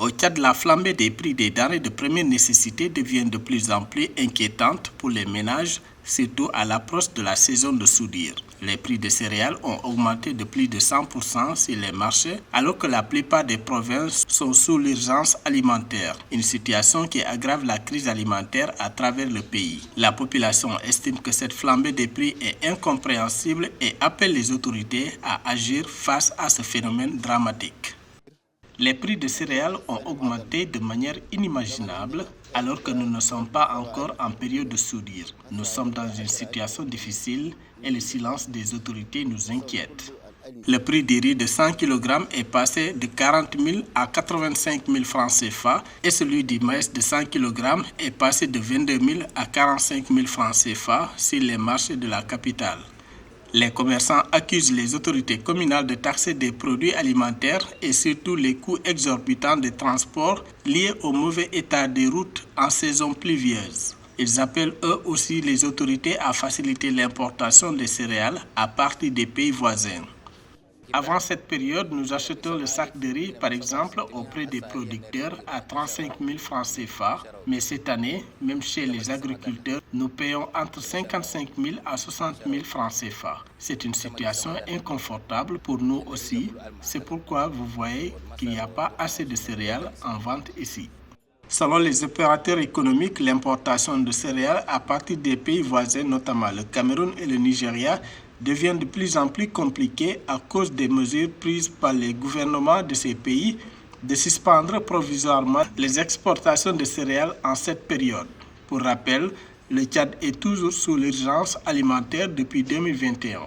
Au Tchad, la flambée des prix des denrées de première nécessité devient de plus en plus inquiétante pour les ménages, surtout à l'approche de la saison de soudure. Les prix des céréales ont augmenté de plus de 100% sur les marchés, alors que la plupart des provinces sont sous l'urgence alimentaire, une situation qui aggrave la crise alimentaire à travers le pays. La population estime que cette flambée des prix est incompréhensible et appelle les autorités à agir face à ce phénomène dramatique. Les prix des céréales ont augmenté de manière inimaginable alors que nous ne sommes pas encore en période de soudure. Nous sommes dans une situation difficile et le silence des autorités nous inquiète. Le prix du riz de 100 kg est passé de 40 000 à 85 000 francs CFA et celui du maïs de 100 kg est passé de 22 000 à 45 000 francs CFA sur les marchés de la capitale. Les commerçants accusent les autorités communales de taxer des produits alimentaires et surtout les coûts exorbitants de transport liés au mauvais état des routes en saison pluvieuse. Ils appellent eux aussi les autorités à faciliter l'importation des céréales à partir des pays voisins. Avant cette période, nous achetons le sac de riz, par exemple, auprès des producteurs à 35 000 francs CFA. Mais cette année, même chez les agriculteurs, nous payons entre 55 000 à 60 000 francs CFA. C'est une situation inconfortable pour nous aussi. C'est pourquoi vous voyez qu'il n'y a pas assez de céréales en vente ici. Selon les opérateurs économiques, l'importation de céréales à partir des pays voisins, notamment le Cameroun et le Nigeria, devient de plus en plus compliquée à cause des mesures prises par les gouvernements de ces pays de suspendre provisoirement les exportations de céréales en cette période. Pour rappel, le Tchad est toujours sous l'urgence alimentaire depuis 2021.